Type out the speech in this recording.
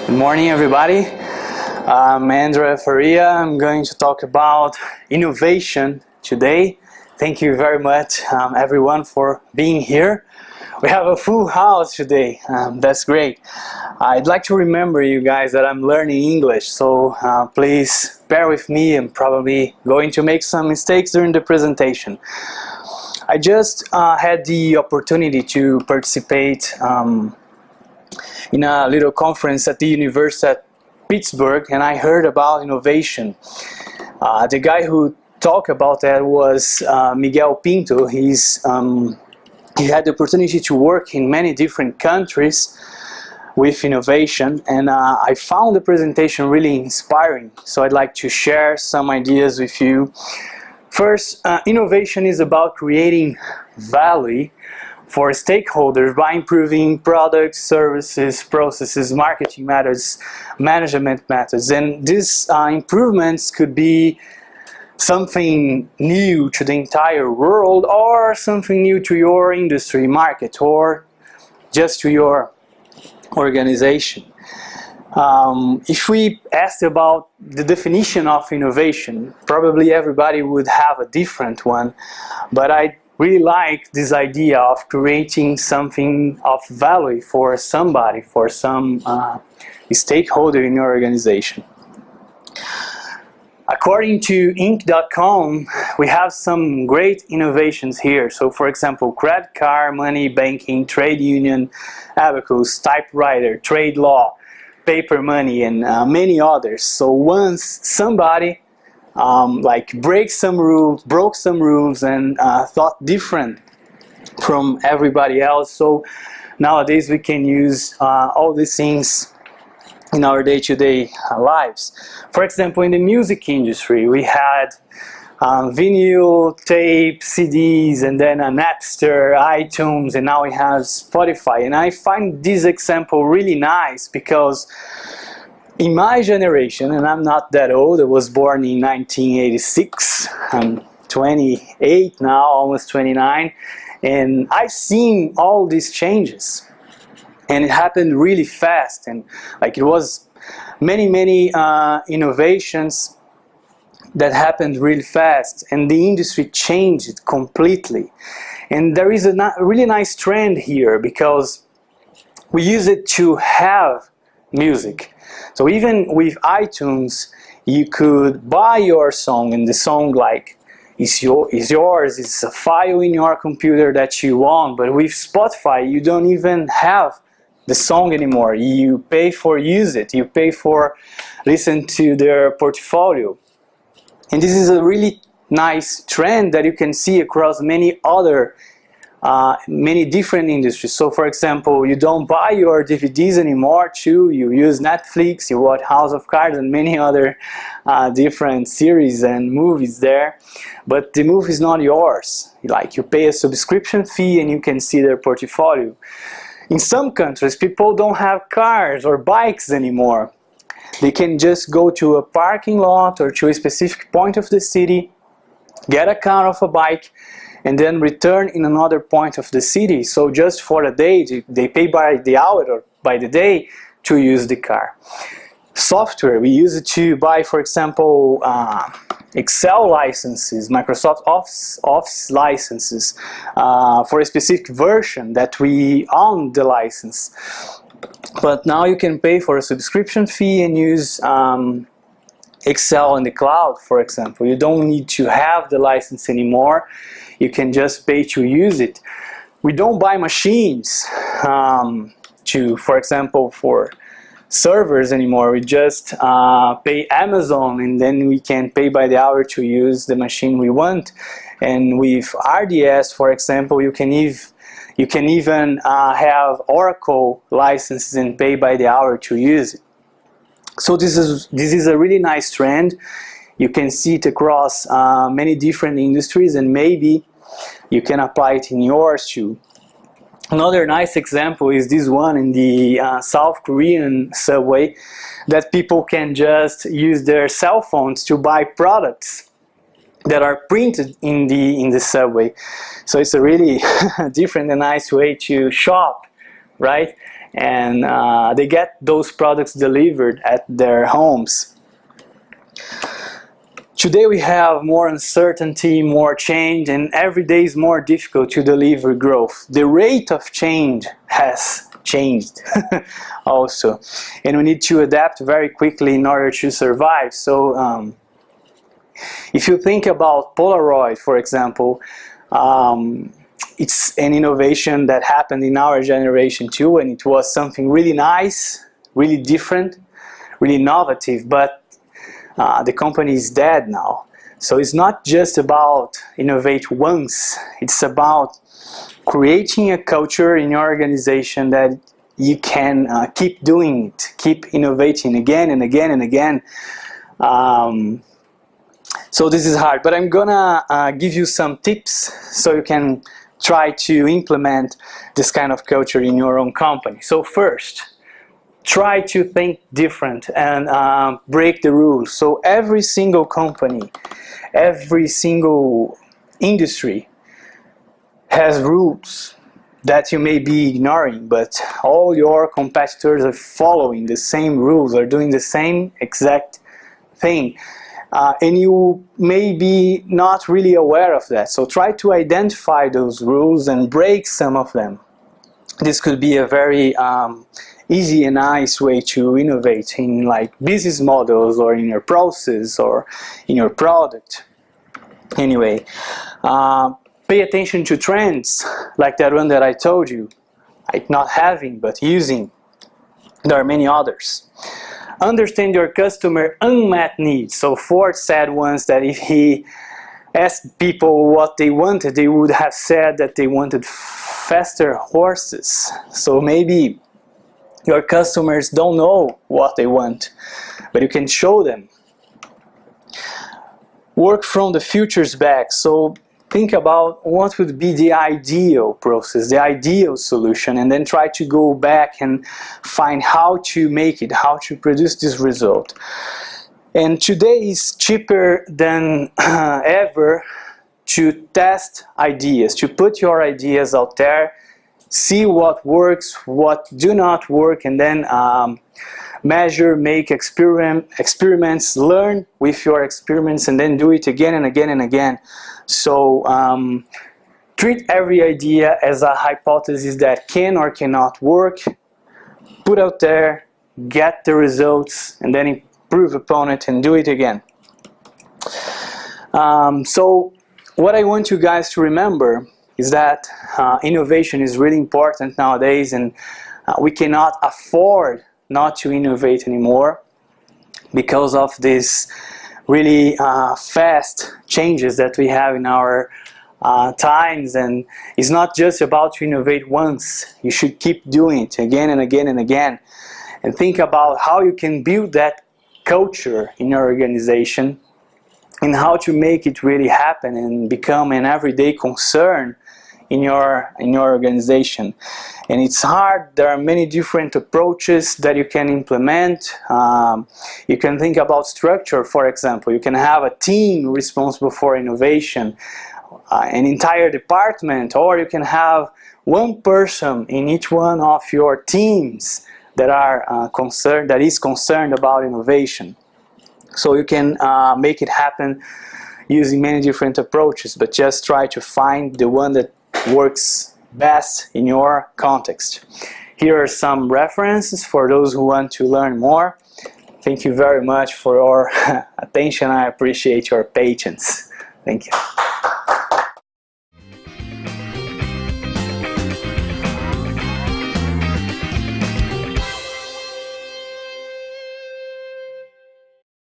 Good morning, everybody. I'm André Faria. I'm going to talk about innovation today. Thank you very much, everyone, for being here. We have a full house today. That's great. I'd like to remember you guys that I'm learning English, so please bear with me. I'm probably going to make some mistakes during the presentation. I just had the opportunity to participate in a little conference at the University of Pittsburgh, and I heard about innovation. The guy who talked about that was Miguel Pinto. He had the opportunity to work in many different countries with innovation, and I found the presentation really inspiring. So I'd like to share some ideas with you. First, innovation is about creating value for stakeholders by improving products, services, processes, marketing methods, management methods. And these improvements could be something new to the entire world, or something new to your industry, market, or just to your organization. If we asked about the definition of innovation, probably everybody would have a different one, but I really like this idea of creating something of value for somebody, for some stakeholder in your organization. According to Inc.com, we have some great innovations here. So, for example, credit card, money, banking, trade union, abacus, typewriter, trade law, paper money, and many others. So once somebody broke some rules and thought different from everybody else. So nowadays we can use all these things in our day-to-day lives. For example, in the music industry, we had vinyl, tape, CDs, and then Napster, iTunes, and now we have Spotify. And I find this example really nice because in my generation, and I'm not that old, I was born in 1986, I'm 28 now, almost 29, and I've seen all these changes. And it happened really fast, and it was many innovations that happened really fast, and the industry changed completely. And there is a really nice trend here, because we use it to have music. So even with iTunes, you could buy your song, and the song is yours. It's a file in your computer that you own. But with Spotify, you don't even have the song anymore. You pay for use it. You pay for listen to their portfolio. And this is a really nice trend that you can see across many different industries. So, for example, you don't buy your DVDs anymore too. You use Netflix, you watch House of Cards and many other different series and movies there. But the movie is not yours. You pay a subscription fee and you can see their portfolio. In some countries, people don't have cars or bikes anymore. They can just go to a parking lot or to a specific point of the city, get a car or a bike, and then return in another point of the city. So just for a day, they pay by the hour or by the day to use the car. Software, we use it to buy, for example, Excel licenses, Microsoft Office licenses for a specific version that we own the license. But now you can pay for a subscription fee and use Excel in the cloud, for example. You don't need to have the license anymore. You can just pay to use it. We don't buy machines for example, for servers anymore. We just pay Amazon, and then we can pay by the hour to use the machine we want. And with RDS, for example, you can even have Oracle licenses and pay by the hour to use it. So this is a really nice trend. You can see it across many different industries, and maybe you can apply it in yours too. Another nice example is this one in the South Korean subway, that people can just use their cell phones to buy products that are printed in the subway. So it's a really different and nice way to shop, right? and they get those products delivered at their homes. Today we have more uncertainty, more change, and every day is more difficult to deliver growth. The rate of change has changed also, and we need to adapt very quickly in order to survive. So if you think about Polaroid, for example, it's an innovation that happened in our generation too, and it was something really nice, really different, really innovative, but the company is dead now. So it's not just about innovate once, it's about creating a culture in your organization that you can keep doing it, keep innovating again and again and again. So this is hard, but I'm gonna give you some tips so you can try to implement this kind of culture in your own company. So first, try to think different and break the rules. So every single company, every single industry has rules that you may be ignoring, but all your competitors are following the same rules, are doing the same exact thing. And you may be not really aware of that. So try to identify those rules and break some of them. This could be a very easy and nice way to innovate in like business models or in your process or in your product. Anyway, pay attention to trends like that one that I told you, like not having but using. There are many others. Understand your customer unmet needs. So Ford said once that if he asked people what they wanted, they would have said that they wanted faster horses. So maybe your customers don't know what they want, but you can show them. Work from the futures back. So think about what would be the ideal process, the ideal solution, and then try to go back and find how to make it, how to produce this result. And today is cheaper than ever to test ideas, to put your ideas out there, see what works, what do not work, and then measure, make experiments, learn with your experiments, and then do it again and again and again. So treat every idea as a hypothesis that can or cannot work, put out there, get the results, and then improve upon it and do it again. So what I want you guys to remember is that innovation is really important nowadays, and we cannot afford not to innovate anymore because of this really fast changes that we have in our times. And it's not just about to innovate once. You should keep doing it again and again and again, and think about how you can build that culture in your organization and how to make it really happen and become an everyday concern in your organization. And it's hard. There are many different approaches that you can implement. You can think about structure, for example. You can have a team responsible for innovation, an entire department, or you can have one person in each one of your teams that are concerned about innovation. So you can make it happen using many different approaches, but just try to find the one that works best in your context. Here are some references for those who want to learn more. Thank you very much for your attention. I appreciate your patience. Thank you.